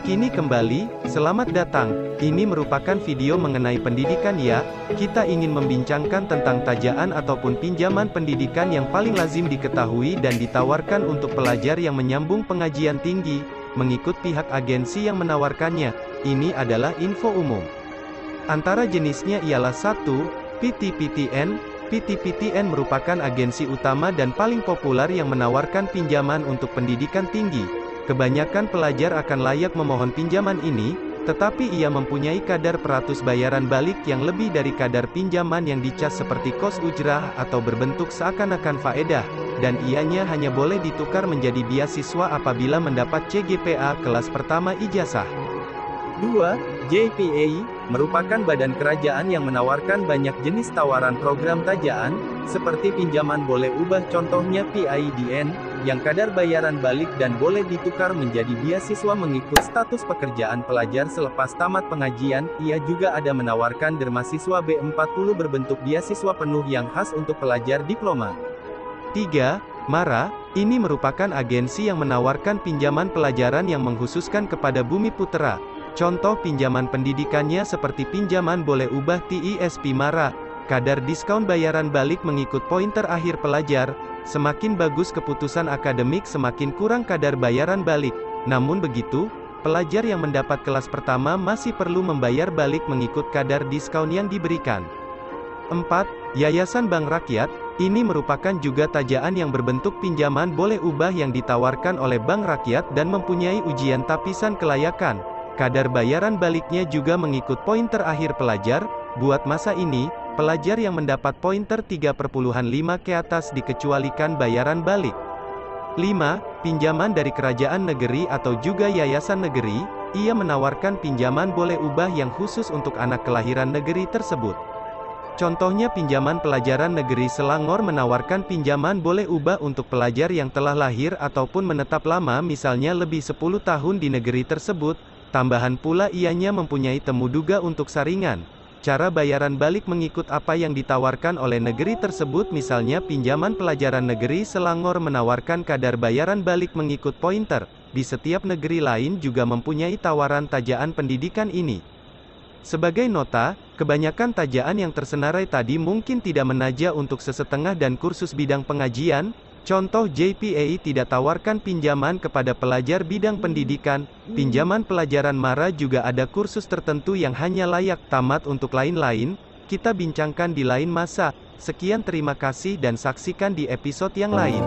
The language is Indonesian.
Kini kembali, selamat datang. Ini merupakan video mengenai pendidikan ya. Kita ingin membincangkan tentang tajaan ataupun pinjaman pendidikan yang paling lazim diketahui dan ditawarkan untuk pelajar yang menyambung pengajian tinggi, mengikut pihak agensi yang menawarkannya. Ini adalah info umum. Antara jenisnya ialah 1. PTPTN. PTPTN merupakan agensi utama dan paling populer yang menawarkan pinjaman untuk pendidikan tinggi. Kebanyakan pelajar akan layak memohon pinjaman ini, tetapi ia mempunyai kadar peratus bayaran balik yang lebih dari kadar pinjaman yang dicas seperti kos ujrah atau berbentuk seakan-akan faedah, dan ianya hanya boleh ditukar menjadi beasiswa apabila mendapat CGPA kelas pertama ijazah. 2. JPA merupakan badan kerajaan yang menawarkan banyak jenis tawaran program tajaan, seperti pinjaman boleh ubah contohnya PIDN, yang kadar bayaran balik dan boleh ditukar menjadi beasiswa mengikut status pekerjaan pelajar selepas tamat pengajian. Ia juga ada menawarkan dermasiswa B40 berbentuk beasiswa penuh yang khas untuk pelajar diploma. 3. MARA, ini merupakan agensi yang menawarkan pinjaman pelajaran yang mengkhususkan kepada Bumi Putera. Contoh pinjaman pendidikannya seperti pinjaman boleh ubah TISP MARA, kadar diskon bayaran balik mengikut pointer akhir pelajar. Semakin bagus keputusan akademik semakin kurang kadar bayaran balik. Namun begitu, pelajar yang mendapat kelas pertama masih perlu membayar balik mengikut kadar diskon yang diberikan. 4. Yayasan Bank Rakyat, ini merupakan juga tajaan yang berbentuk pinjaman boleh ubah yang ditawarkan oleh Bank Rakyat dan mempunyai ujian tapisan kelayakan. Kadar bayaran baliknya juga mengikut pointer akhir pelajar. Buat masa ini, pelajar yang mendapat pointer 3,5 ke atas dikecualikan bayaran balik. 5. Pinjaman dari kerajaan negeri atau juga yayasan negeri, ia menawarkan pinjaman boleh ubah yang khusus untuk anak kelahiran negeri tersebut. Contohnya pinjaman pelajaran negeri Selangor menawarkan pinjaman boleh ubah untuk pelajar yang telah lahir ataupun menetap lama misalnya lebih 10 tahun di negeri tersebut. Tambahan pula ianya mempunyai temuduga untuk saringan. Cara bayaran balik mengikut apa yang ditawarkan oleh negeri tersebut, misalnya pinjaman pelajaran negeri Selangor menawarkan kadar bayaran balik mengikut pointer. Di setiap negeri lain juga mempunyai tawaran tajaan pendidikan ini. Sebagai nota, kebanyakan tajaan yang tersenarai tadi mungkin tidak menaja untuk sesetengah dan kursus bidang pengajian. Contoh JPA tidak tawarkan pinjaman kepada pelajar bidang pendidikan. Pinjaman pelajaran MARA juga ada kursus tertentu yang hanya layak tamat. Untuk lain-lain, kita bincangkan di lain masa. Sekian, terima kasih dan saksikan di episode yang lain.